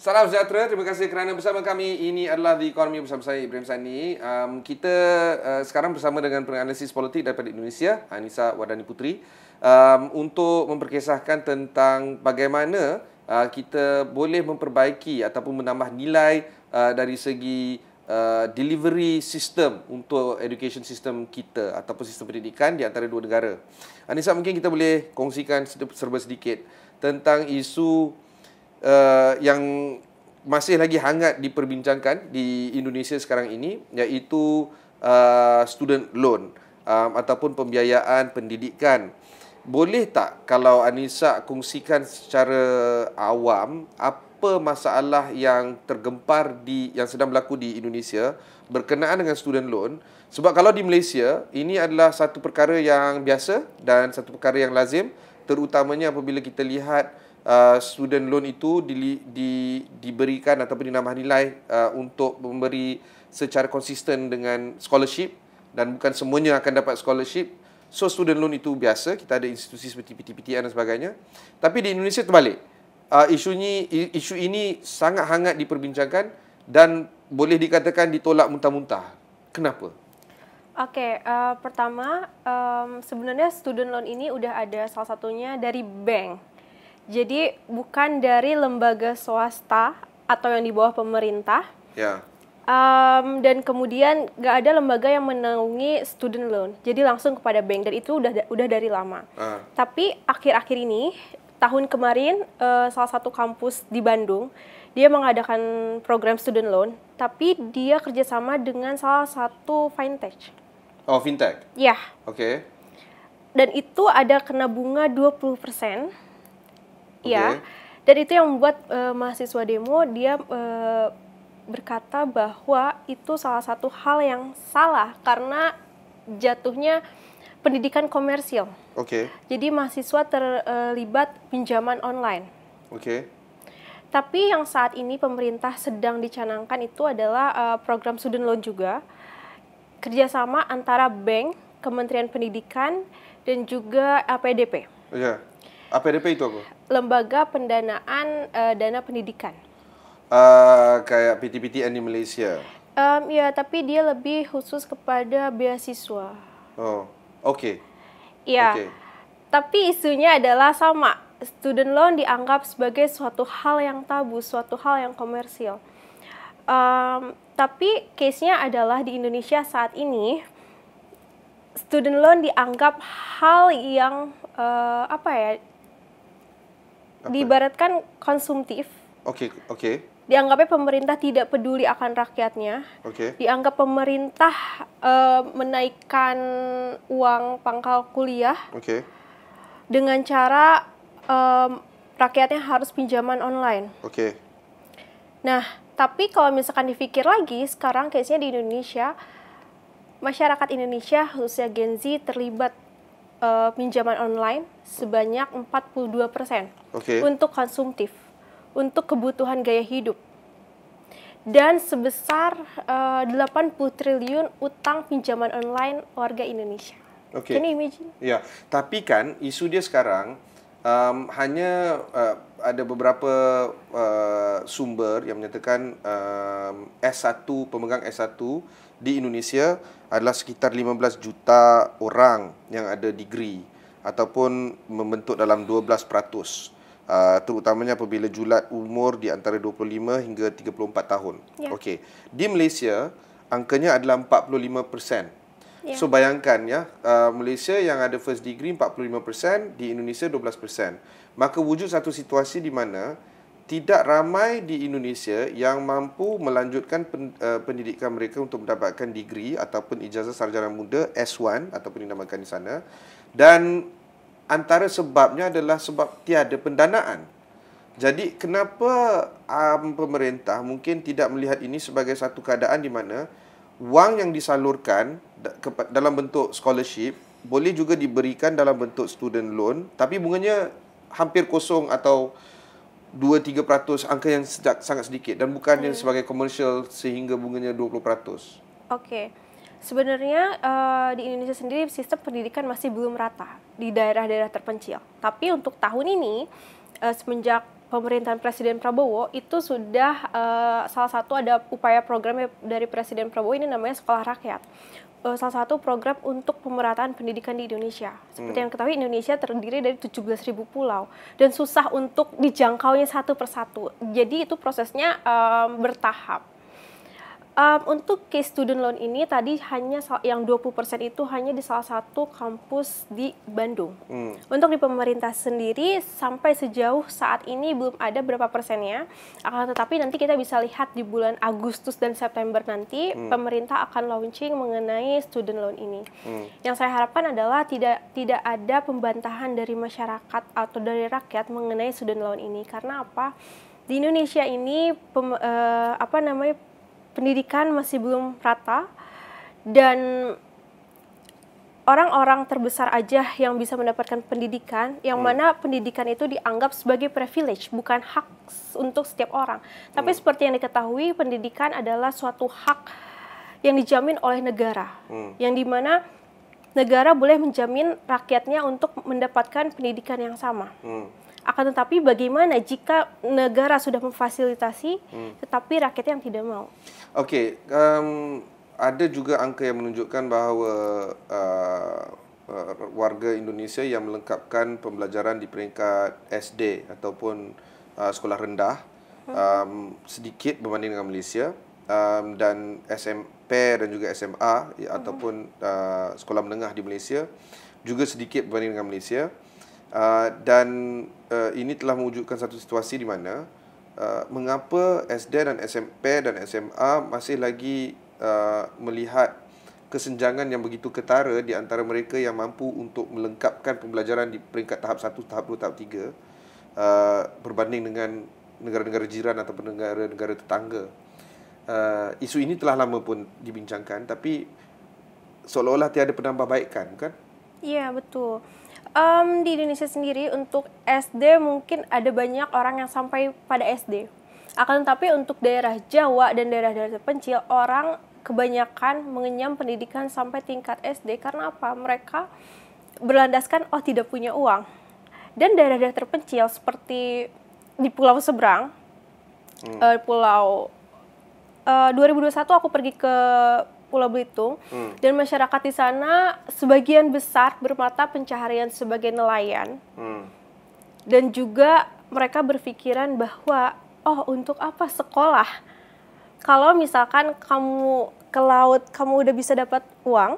Salam sejahtera, terima kasih kerana bersama kami. Ini adalah The Economy bersama saya, Ibrahim Sani. Kita sekarang bersama dengan penganalisis politik daripada Indonesia, Anissa Wardani Puteri, untuk memperkisahkan tentang bagaimana kita boleh memperbaiki ataupun menambah nilai dari segi delivery system untuk education system kita ataupun sistem pendidikan di antara dua negara. Anissa, mungkin kita boleh kongsikan serba sedikit tentang isu yang masih lagi hangat diperbincangkan di Indonesia sekarang ini, iaitu student loan ataupun pembiayaan pendidikan. Boleh tak kalau Anissa kongsikan secara awam apa masalah yang tergempar yang sedang berlaku di Indonesia berkenaan dengan student loan? Sebab kalau di Malaysia, ini adalah satu perkara yang biasa dan satu perkara yang lazim, terutamanya apabila kita lihat student loan itu diberikan ataupun dinambah nilai untuk memberi secara konsisten dengan scholarship, dan bukan semuanya akan dapat scholarship. So student loan itu biasa, kita ada institusi seperti PTPTN dan sebagainya. Tapi di Indonesia terbalik. Isu ini sangat hangat diperbincangkan dan boleh dikatakan ditolak muntah-muntah. Kenapa? Oke, pertama sebenarnya student loan ini udah ada salah satunya dari bank. Jadi bukan dari lembaga swasta atau yang di bawah pemerintah. Ya. Dan kemudian nggak ada lembaga yang menaungi student loan. Jadi langsung kepada bank, dan itu udah dari lama. Tapi akhir-akhir ini, tahun kemarin, salah satu kampus di Bandung, dia mengadakan program student loan, tapi dia kerjasama dengan salah satu fintech. Oh, fintech? Ya. Oke. Dan itu ada kena bunga 20%. Ya, Okay. dan itu yang membuat mahasiswa demo dia berkata bahwa itu salah satu hal yang salah karena jatuhnya pendidikan komersil. Oke. Jadi mahasiswa terlibat pinjaman online. Oke. Tapi yang saat ini pemerintah sedang dicanangkan itu adalah program student loan juga, kerjasama antara bank, Kementerian Pendidikan, dan juga APDP. Ya. APDP itu apa? Lembaga Pendanaan Dana Pendidikan. Kayak PTPTN di Malaysia. Ya, tapi dia lebih khusus kepada beasiswa. Oh, oke. Ya, Okay. tapi isunya adalah sama. Student loan dianggap sebagai suatu hal yang tabu, suatu hal yang komersil. Tapi case-nya adalah di Indonesia saat ini, student loan dianggap hal yang diibaratkan konsumtif. Oke. Dianggapnya pemerintah tidak peduli akan rakyatnya. Oke. Dianggap pemerintah menaikkan uang pangkal kuliah. Oke. Dengan cara rakyatnya harus pinjaman online. Oke. Nah, tapi kalau misalkan dipikir lagi, sekarang case-nya di Indonesia, masyarakat Indonesia khususnya Gen Z terlibat pinjaman online sebanyak 42%. Oke. Untuk konsumtif, untuk kebutuhan gaya hidup. Dan sebesar 80 triliun utang pinjaman online warga Indonesia. Oke. Can you imagine? Ya, tapi kan isu dia sekarang hanya ada beberapa sumber yang menyatakan S1, pemegang S1 di Indonesia adalah sekitar 15 juta orang yang ada degree ataupun membentuk dalam 12%. Terutamanya apabila julat umur di antara 25 hingga 34 tahun. Ya. Okey. Di Malaysia, angkanya adalah 45%. Ya. So bayangkan ya, Malaysia yang ada first degree 45%, di Indonesia 12%. Maka wujud satu situasi di mana tidak ramai di Indonesia yang mampu melanjutkan pendidikan mereka untuk mendapatkan degree ataupun ijazah sarjana muda S1 ataupun dinamakan di sana. Dan antara sebabnya adalah sebab tiada pendanaan. Jadi kenapa pemerintah mungkin tidak melihat ini sebagai satu keadaan di mana wang yang disalurkan dalam bentuk scholarship boleh juga diberikan dalam bentuk student loan, tapi bunganya hampir kosong atau 2-3%, angka yang sangat sedikit, dan bukannya sebagai komersial sehingga bunganya 20%. Oke. Sebenarnya di Indonesia sendiri sistem pendidikan masih belum rata di daerah-daerah terpencil. Tapi untuk tahun ini semenjak pemerintahan Presiden Prabowo itu sudah salah satu ada upaya program dari Presiden Prabowo ini namanya Sekolah Rakyat. Salah satu program untuk pemerataan pendidikan di Indonesia. Seperti yang ketahui, Indonesia terdiri dari 17.000 pulau dan susah untuk dijangkaunya satu persatu. Jadi itu prosesnya bertahap. Untuk case student loan ini tadi hanya yang 20% itu hanya di salah satu kampus di Bandung. Untuk di pemerintah sendiri sampai sejauh saat ini belum ada berapa persennya. Akan tetapi nanti kita bisa lihat di bulan Agustus dan September nanti pemerintah akan launching mengenai student loan ini. Yang saya harapkan adalah tidak ada pembantahan dari masyarakat atau dari rakyat mengenai student loan ini. Karena apa? Di Indonesia ini pendidikan masih belum rata dan orang-orang terbesar aja yang bisa mendapatkan pendidikan, yang mana pendidikan itu dianggap sebagai privilege, bukan hak untuk setiap orang. Tapi seperti yang diketahui, pendidikan adalah suatu hak yang dijamin oleh negara, yang dimana negara boleh menjamin rakyatnya untuk mendapatkan pendidikan yang sama. Akan tetapi bagaimana jika negara sudah memfasilitasi, tetapi rakyat yang tidak mau? Okey, ada juga angka yang menunjukkan bahawa warga Indonesia yang melengkapkan pembelajaran di peringkat SD ataupun sekolah rendah sedikit berbanding dengan Malaysia, dan SMP dan juga SMA ataupun sekolah menengah di Malaysia juga sedikit berbanding dengan Malaysia. Dan ini telah mewujudkan satu situasi di mana mengapa SD dan SMP dan SMA masih lagi melihat kesenjangan yang begitu ketara di antara mereka yang mampu untuk melengkapkan pembelajaran di peringkat tahap 1, tahap 2, tahap 3 berbanding dengan negara-negara jiran ataupun negara-negara tetangga. Isu ini telah lama pun dibincangkan, tapi seolah-olah tiada penambahbaikan, kan? Iya, betul. Di Indonesia sendiri untuk SD mungkin ada banyak orang yang sampai pada SD. Akan tetapi untuk daerah Jawa dan daerah-daerah terpencil, orang kebanyakan mengenyam pendidikan sampai tingkat SD. Karena apa? Mereka berlandaskan tidak punya uang. Dan daerah-daerah terpencil seperti di Pulau Seberang, 2021 aku pergi ke Pulau Belitung, dan masyarakat di sana sebagian besar bermata pencaharian sebagai nelayan, dan juga mereka berpikiran bahwa untuk apa sekolah kalau misalkan kamu ke laut kamu udah bisa dapat uang,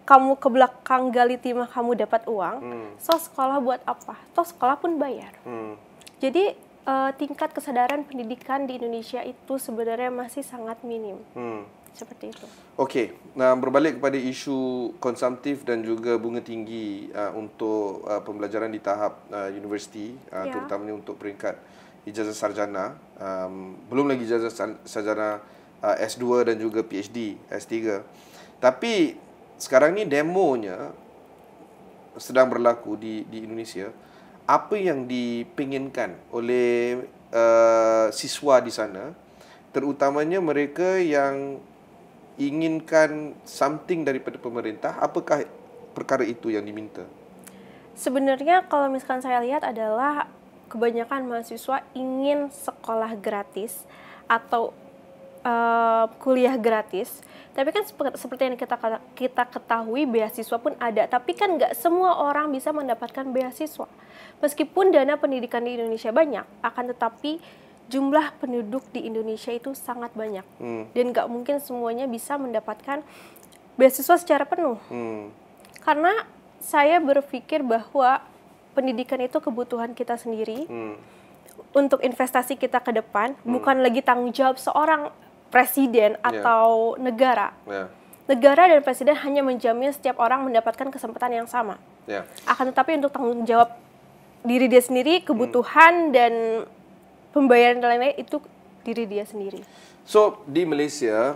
kamu ke belakang gali timah kamu dapat uang, so sekolah buat apa? Toh sekolah pun bayar. Jadi tingkat kesadaran pendidikan di Indonesia itu sebenarnya masih sangat minim. Seperti itu. Okey, berbalik kepada isu konsumtif dan juga bunga tinggi untuk pembelajaran di tahap universiti, terutamanya untuk peringkat ijazah sarjana, belum lagi ijazah sarjana S2 dan juga PhD, S3. Tapi sekarang ni demonya sedang berlaku di Indonesia. Apa yang dipinginkan oleh siswa di sana, terutamanya mereka yang inginkan something daripada pemerintah, apakah perkara itu yang diminta? Sebenarnya kalau misalkan saya lihat adalah kebanyakan mahasiswa ingin sekolah gratis atau kuliah gratis. Tapi kan seperti yang kita ketahui, beasiswa pun ada. Tapi kan nggak semua orang bisa mendapatkan beasiswa. Meskipun dana pendidikan di Indonesia banyak, akan tetapi jumlah penduduk di Indonesia itu sangat banyak. Dan nggak mungkin semuanya bisa mendapatkan beasiswa secara penuh. Karena saya berpikir bahwa pendidikan itu kebutuhan kita sendiri. Untuk investasi kita ke depan, bukan lagi tanggung jawab seorang presiden atau negara. Negara dan presiden hanya menjamin setiap orang mendapatkan kesempatan yang sama. Akan tetapi untuk tanggung jawab diri dia sendiri, kebutuhan dan pembayaran lain-lain itu diri dia sendiri. So, di Malaysia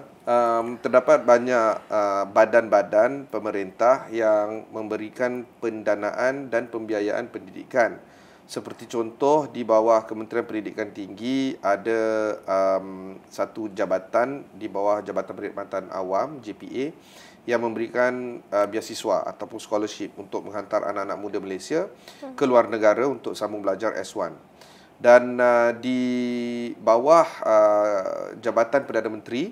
terdapat banyak badan-badan pemerintah yang memberikan pendanaan dan pembiayaan pendidikan. Seperti contoh, di bawah Kementerian Pendidikan Tinggi ada satu jabatan di bawah Jabatan Perkhidmatan Awam, JPA, yang memberikan beasiswa ataupun scholarship untuk menghantar anak-anak muda Malaysia ke luar negara untuk sambung belajar S1. Dan di bawah Jabatan Perdana Menteri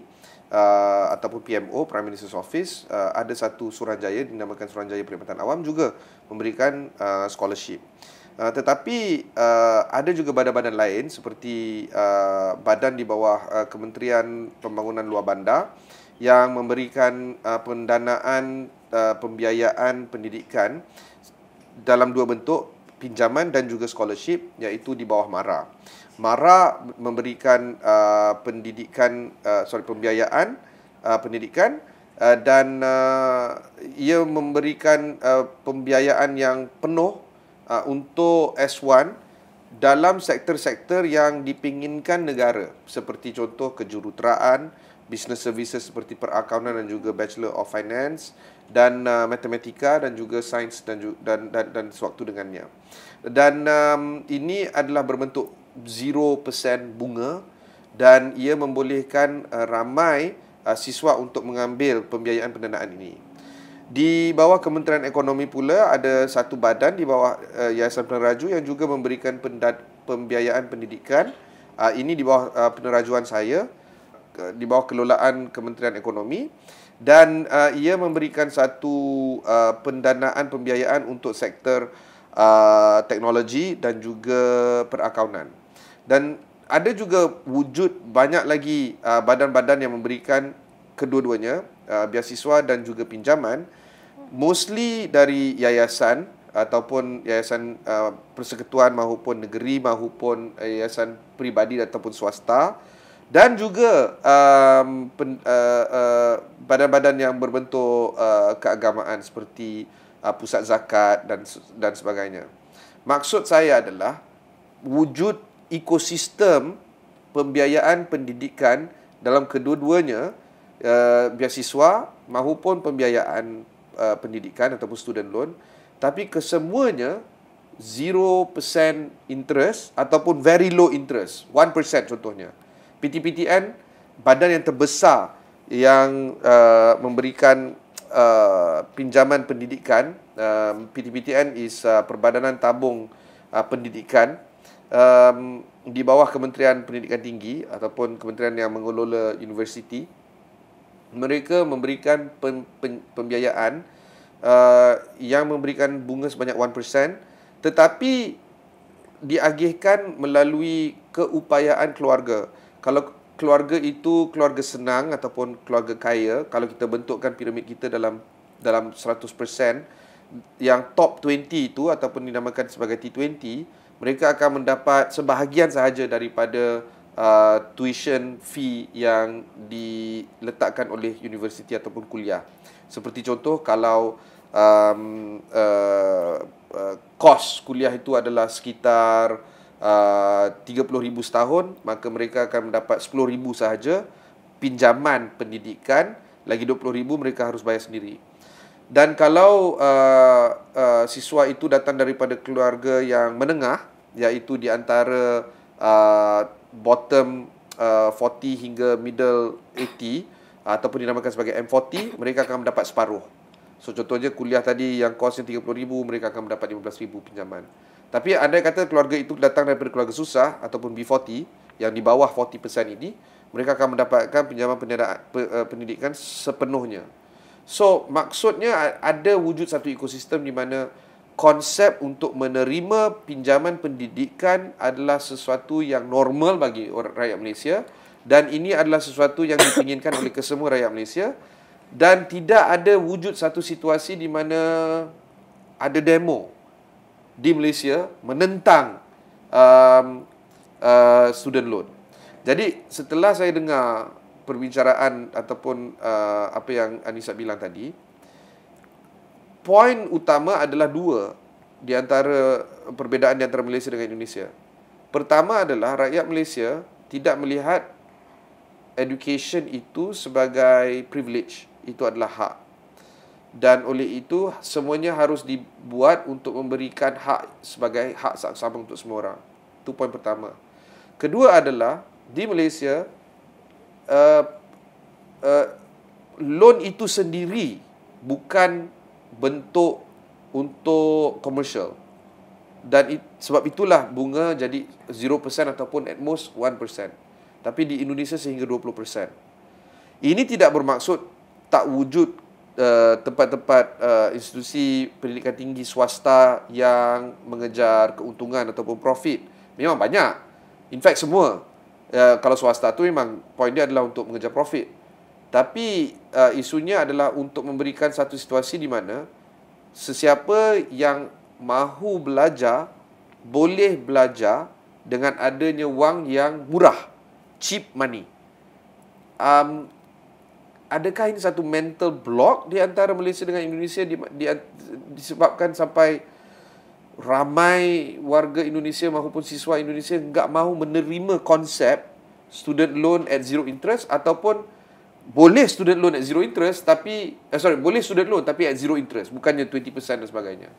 ataupun PMO, Prime Minister's Office, ada satu Suruhanjaya dinamakan Suruhanjaya Perkhidmatan Awam juga memberikan scholarship. Tetapi ada juga badan-badan lain seperti badan di bawah Kementerian Pembangunan Luar Bandar yang memberikan pendanaan pembiayaan pendidikan dalam dua bentuk, pinjaman dan juga scholarship, iaitu di bawah MARA. MARA memberikan pembiayaan pendidikan dan ia memberikan pembiayaan yang penuh untuk S1 dalam sektor-sektor yang dipinginkan negara, seperti contoh kejuruteraan, business services seperti perakaunan dan juga Bachelor of Finance, dan matematika dan juga sains dan sewaktu dengannya. Dan ini adalah berbentuk 0% bunga dan ia membolehkan ramai siswa untuk mengambil pembiayaan pendanaan ini. Di bawah Kementerian Ekonomi pula ada satu badan di bawah Yayasan Peneraju yang juga memberikan pembiayaan pendidikan. Ini di bawah penerajuan saya, di bawah kelolaan Kementerian Ekonomi, dan ia memberikan satu pendanaan pembiayaan untuk sektor teknologi dan juga perakaunan. Dan ada juga wujud banyak lagi badan-badan yang memberikan kedua-duanya, beasiswa dan juga pinjaman, mostly dari yayasan ataupun yayasan persekutuan maupun negeri maupun yayasan peribadi ataupun swasta, dan juga badan-badan yang berbentuk keagamaan seperti pusat zakat dan sebagainya. Maksud saya adalah wujud ekosistem pembiayaan pendidikan dalam kedua-duanya, beasiswa maupun pembiayaan pendidikan ataupun student loan, tapi kesemuanya 0% interest ataupun very low interest, 1% contohnya. PTPTN, badan yang terbesar yang memberikan pinjaman pendidikan. PTPTN is Perbadanan Tabung Pendidikan di bawah Kementerian Pendidikan Tinggi ataupun kementerian yang mengelola universiti. Mereka memberikan pembiayaan yang memberikan bunga sebanyak 1%, tetapi diagihkan melalui keupayaan keluarga. Kalau keluarga itu keluarga senang ataupun keluarga kaya, kalau kita bentukkan piramid kita dalam 100%, yang top 20 itu ataupun dinamakan sebagai T20, mereka akan mendapat sebahagian sahaja daripada tuition fee yang diletakkan oleh universiti ataupun kuliah. Seperti contoh, kalau kos kuliah itu adalah sekitar 30,000 setahun, maka mereka akan mendapat 10,000 sahaja. Pinjaman pendidikan lagi 20,000 mereka harus bayar sendiri. Dan kalau siswa itu datang daripada keluarga yang menengah, iaitu di antara bottom 40 hingga middle 80 ataupun dinamakan sebagai M40, mereka akan mendapat separuh. So contohnya kuliah tadi yang kosnya 30,000, mereka akan mendapat 15,000 pinjaman. Tapi andai kata keluarga itu datang daripada keluarga susah ataupun B40 yang di bawah 40% ini, mereka akan mendapatkan pinjaman pendidikan sepenuhnya. So maksudnya ada wujud satu ekosistem di mana konsep untuk menerima pinjaman pendidikan adalah sesuatu yang normal bagi rakyat Malaysia, dan ini adalah sesuatu yang diinginkan oleh kesemua rakyat Malaysia, dan tidak ada wujud satu situasi di mana ada demo di Malaysia menentang student loan. Jadi setelah saya dengar perbincangan ataupun apa yang Anissa bilang tadi, poin utama adalah dua di antara perbezaan di antara Malaysia dengan Indonesia. Pertama adalah rakyat Malaysia tidak melihat education itu sebagai privilege, itu adalah hak. Dan oleh itu semuanya harus dibuat untuk memberikan hak sebagai hak sama untuk semua orang. Itu poin pertama. Kedua adalah di Malaysia loan itu sendiri bukan bentuk untuk komersial. Dan sebab itulah bunga jadi 0% ataupun at most 1%. Tapi di Indonesia sehingga 20%. Ini tidak bermaksud tak wujud tempat-tempat institusi pendidikan tinggi swasta yang mengejar keuntungan ataupun profit. Memang banyak. In fact, semua. Kalau swasta tu memang poin dia adalah untuk mengejar profit. Tapi isunya adalah untuk memberikan satu situasi di mana sesiapa yang mahu belajar boleh belajar dengan adanya wang yang murah, cheap money. Adakah ini satu mental block di antara Malaysia dengan Indonesia disebabkan sampai ramai warga Indonesia maupun siswa Indonesia enggak mahu menerima konsep student loan at zero interest, ataupun boleh student loan at zero interest tapi boleh student loan tapi at zero interest, bukannya 20% dan sebagainya?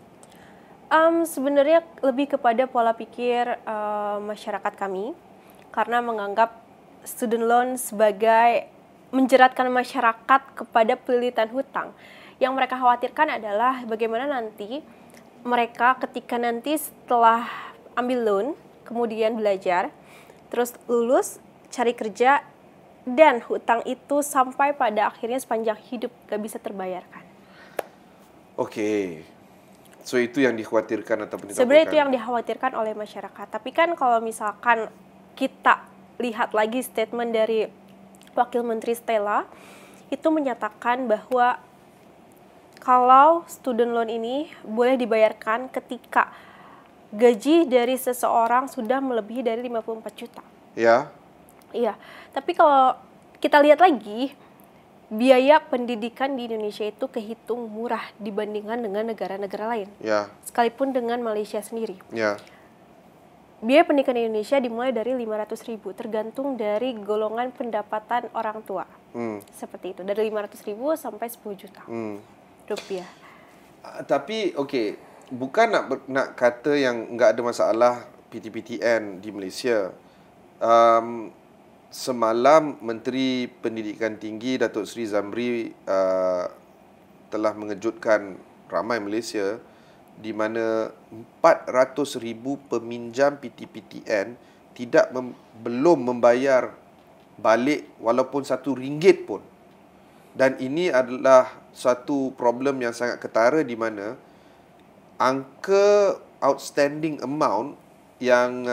Sebenarnya lebih kepada pola pikir masyarakat kami, karena menganggap student loan sebagai menjeratkan masyarakat kepada pelilitan hutang. Yang mereka khawatirkan adalah bagaimana nanti mereka ketika nanti setelah ambil loan, kemudian belajar, terus lulus, cari kerja, dan hutang itu sampai pada akhirnya sepanjang hidup gak bisa terbayarkan. Okey. So itu yang dikhawatirkan ataupun ditakutkan? Sebenarnya itu yang dikhawatirkan oleh masyarakat. Tapi kan kalau misalkan kita lihat lagi statement dari Wakil Menteri Stella, itu menyatakan bahwa kalau student loan ini boleh dibayarkan ketika gaji dari seseorang sudah melebihi dari 54 juta. Ya. Iya, tapi kalau kita lihat lagi, biaya pendidikan di Indonesia itu kehitung murah dibandingkan dengan negara-negara lain. Ya. Sekalipun dengan Malaysia sendiri. Ya. Biaya pendidikan di Indonesia dimulai dari 500.000, tergantung dari golongan pendapatan orang tua. Seperti itu, dari 500.000 sampai 10 juta rupiah. Tapi okey, bukan nak kata yang enggak ada masalah PTPTN di Malaysia. Semalam Menteri Pendidikan Tinggi Datuk Seri Zamri telah mengejutkan ramai Malaysia, di mana 400,000 peminjam PTPTN belum membayar balik walaupun RM1 pun. Dan ini adalah satu problem yang sangat ketara, di mana angka outstanding amount yang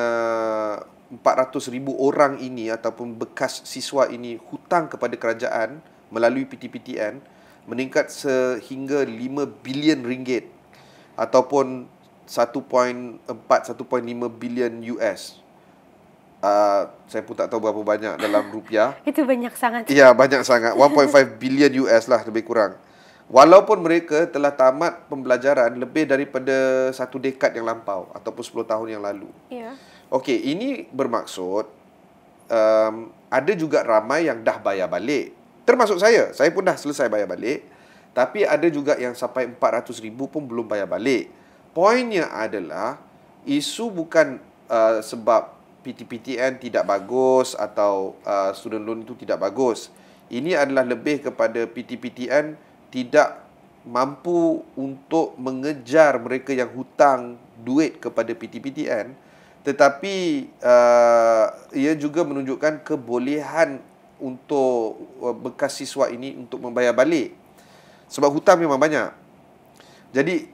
400,000 orang ini ataupun bekas siswa ini hutang kepada kerajaan melalui PTPTN meningkat sehingga 5 bilion ringgit ataupun 1.4-1.5 bilion US. Saya pun tak tahu berapa banyak dalam rupiah. Itu banyak sangat. Ya, banyak sangat. 1.5 bilion US lah lebih kurang. Walaupun mereka telah tamat pembelajaran lebih daripada 1 dekad yang lampau ataupun 10 tahun yang lalu. Ya. Okey, ini bermaksud ada juga ramai yang dah bayar balik. Termasuk saya. Saya pun dah selesai bayar balik. Tapi ada juga yang sampai 400,000 pun belum bayar balik. Poinnya adalah, isu bukan sebab PTPTN tidak bagus atau student loan itu tidak bagus. Ini adalah lebih kepada PTPTN tidak mampu untuk mengejar mereka yang hutang duit kepada PTPTN, tetapi ia juga menunjukkan kebolehan untuk bekas siswa ini untuk membayar balik. Sebab hutang memang banyak. Jadi,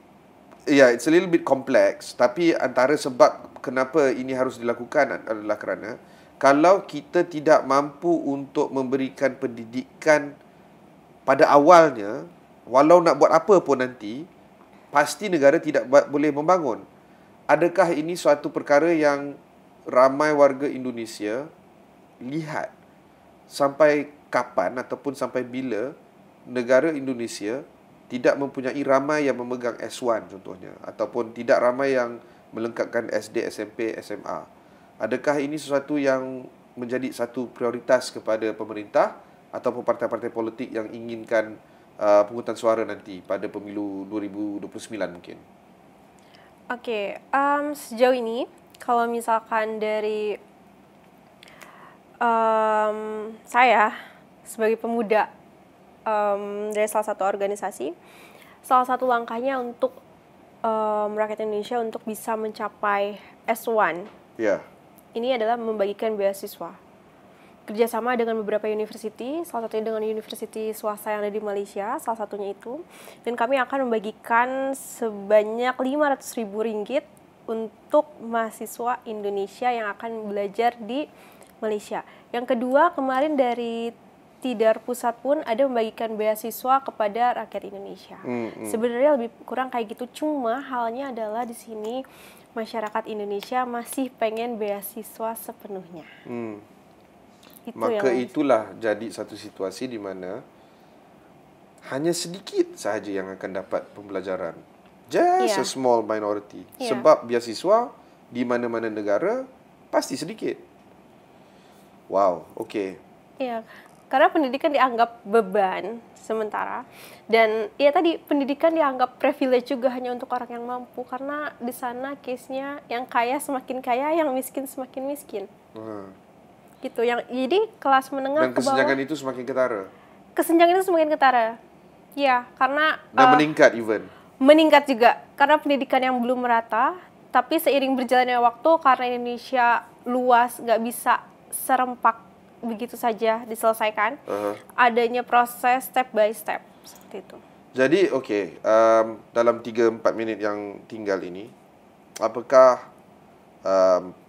it's a little bit complex. Tapi antara sebab kenapa ini harus dilakukan adalah kerana kalau kita tidak mampu untuk memberikan pendidikan pada awalnya, walau nak buat apa pun nanti, pasti negara tidak boleh membangun. Adakah ini suatu perkara yang ramai warga Indonesia lihat? Sampai kapan ataupun sampai bila negara Indonesia tidak mempunyai ramai yang memegang S1 contohnya, ataupun tidak ramai yang melengkapkan SD, SMP, SMA. Adakah ini sesuatu yang menjadi satu prioritas kepada pemerintah ataupun partai-partai politik yang inginkan pungutan suara nanti pada pemilu 2029 mungkin? Okey, sejauh ini kalau misalkan dari saya sebagai pemuda dari salah satu organisasi, salah satu langkahnya untuk rakyat Indonesia untuk bisa mencapai S1. Ya. Ini adalah membagikan beasiswa. Kerjasama dengan beberapa university, salah satunya dengan university swasta yang ada di Malaysia, salah satunya itu. Dan kami akan membagikan sebanyak 500.000 ringgit untuk mahasiswa Indonesia yang akan belajar di Malaysia. Yang kedua, kemarin dari Tidar Pusat pun ada membagikan beasiswa kepada rakyat Indonesia. Sebenarnya lebih kurang kayak gitu, cuma halnya adalah di sini masyarakat Indonesia masih pengen beasiswa sepenuhnya. Maka itulah jadi satu situasi di mana hanya sedikit sahaja yang akan dapat pembelajaran. Just a small minority. Sebab beasiswa di mana-mana negara pasti sedikit. Wow, okey. Iya, karena pendidikan dianggap beban sementara. Dan ya tadi, pendidikan dianggap privilege juga hanya untuk orang yang mampu. Karena di sana case-nya yang kaya semakin kaya, yang miskin semakin miskin. Gitu. Jadi kelas menengah ke bawah. Dan kesenjangan itu semakin ketara? Kesenjangan itu semakin ketara. Ya, karena... Dan meningkat even? Meningkat juga, karena pendidikan yang belum merata, tapi seiring berjalannya waktu, karena Indonesia luas, nggak bisa serempak begitu saja diselesaikan, adanya proses step by step, seperti itu. Jadi, okey, dalam 3-4 minit yang tinggal ini, apakah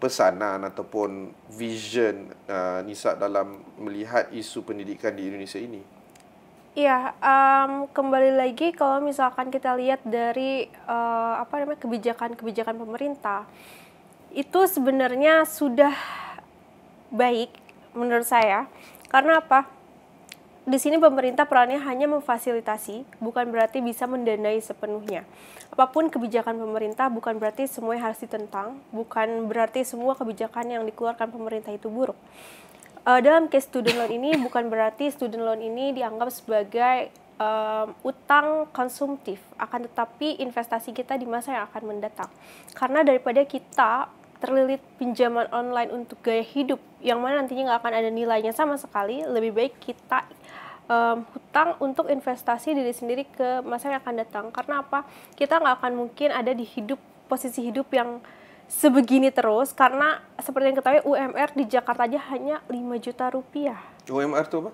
pesanan ataupun vision Nisa dalam melihat isu pendidikan di Indonesia ini? Iya, kembali lagi kalau misalkan kita lihat dari kebijakan-kebijakan pemerintah, itu sebenarnya sudah baik menurut saya. Karena apa? Di sini pemerintah perannya hanya memfasilitasi, bukan berarti bisa mendanai sepenuhnya. Apapun kebijakan pemerintah bukan berarti semuanya harus ditentang, bukan berarti semua kebijakan yang dikeluarkan pemerintah itu buruk. Dalam case student loan ini bukan berarti student loan ini dianggap sebagai utang konsumtif, akan tetapi investasi kita di masa yang akan mendatang. Karena daripada kita terlilit pinjaman online untuk gaya hidup yang mana nantinya nggak akan ada nilainya sama sekali, lebih baik kita hutang untuk investasi diri sendiri ke masa yang akan datang. Karena apa? Kita nggak akan mungkin ada di posisi hidup yang sebegini terus, karena seperti yang ketahui UMR di Jakarta aja hanya 5 juta rupiah. UMR itu apa?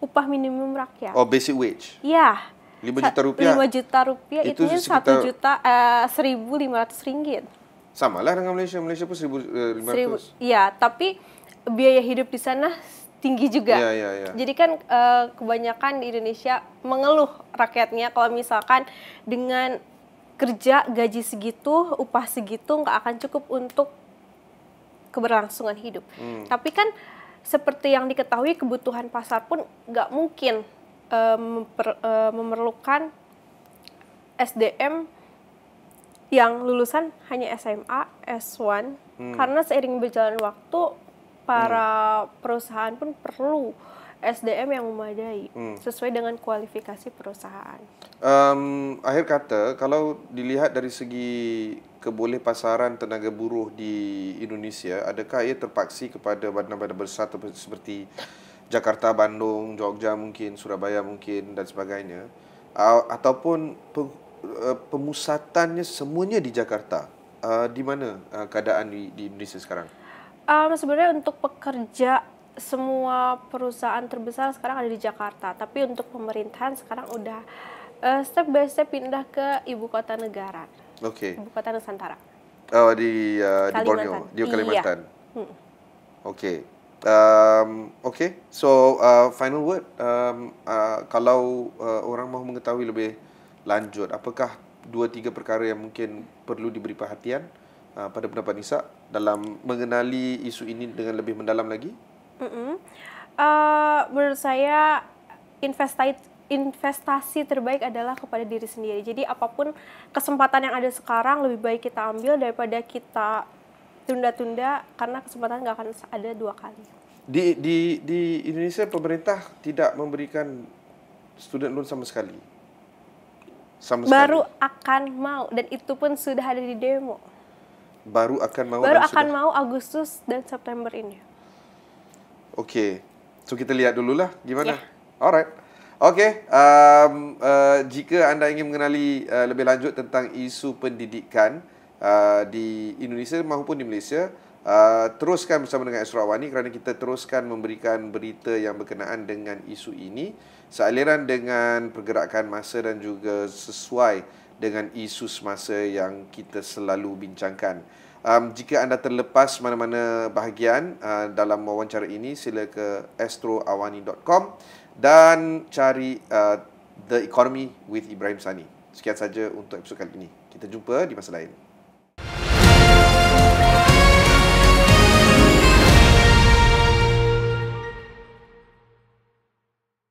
Upah minimum rakyat. Oh, basic wage? Iya. 5 juta rupiah? 5 juta rupiah itu 1.500 ringgit. Sama lah dengan Malaysia. Malaysia pun 1.500. Iya, tapi biaya hidup di sana tinggi juga. Iya. Jadi kan kebanyakan di Indonesia mengeluh rakyatnya kalau misalkan dengan kerja gaji segitu, upah segitu nggak akan cukup untuk keberlangsungan hidup. Tapi kan seperti yang diketahui, kebutuhan pasar pun nggak mungkin memerlukan SDM yang lulusan hanya SMA, S1, karena seiring berjalan waktu, para perusahaan pun perlu SDM yang memadai, sesuai dengan kualifikasi perusahaan. Akhir kata, kalau dilihat dari segi kebolehpasaran tenaga buruh di Indonesia, adakah ia terpaksi kepada bandar-bandar besar seperti Jakarta, Bandung, Jogja mungkin, Surabaya mungkin dan sebagainya, ataupun pemusatannya semuanya di Jakarta? Di mana keadaan di Indonesia sekarang? Sebenarnya untuk pekerja, semua perusahaan terbesar sekarang ada di Jakarta, tapi untuk pemerintahan sekarang udah step by step pindah ke ibu kota negara. Oke. Ibu kota Nusantara. Di Borneo, di Kalimantan. Iya. Oke. So final word. Kalau orang mahu mengetahui lebih lanjut, apakah 2-3 perkara yang mungkin perlu diberi perhatian pada pendapat Nisa dalam mengenali isu ini dengan lebih mendalam lagi? Menurut saya investasi terbaik adalah kepada diri sendiri. Jadi apapun kesempatan yang ada sekarang lebih baik kita ambil daripada kita tunda-tunda, karena kesempatan nggak akan ada 2 kali. Di Indonesia pemerintah tidak memberikan student loan sama sekali. Baru akan mau, dan itu pun sudah ada di demo. Baru akan mau Agustus dan September ini. Okey. So kita lihat dululah gimana. Yeah. Alright. Okey, jika anda ingin mengenali lebih lanjut tentang isu pendidikan di Indonesia maupun di Malaysia, teruskan bersama dengan Astro Awani kerana kita teruskan memberikan berita yang berkenaan dengan isu ini sealiran dengan pergerakan masa dan juga sesuai dengan isu semasa yang kita selalu bincangkan. Jika anda terlepas mana-mana bahagian dalam wawancara ini, sila ke astroawani.com dan cari The Economy with Ibrahim Sani. Sekian saja untuk episod kali ini. Kita jumpa di masa lain.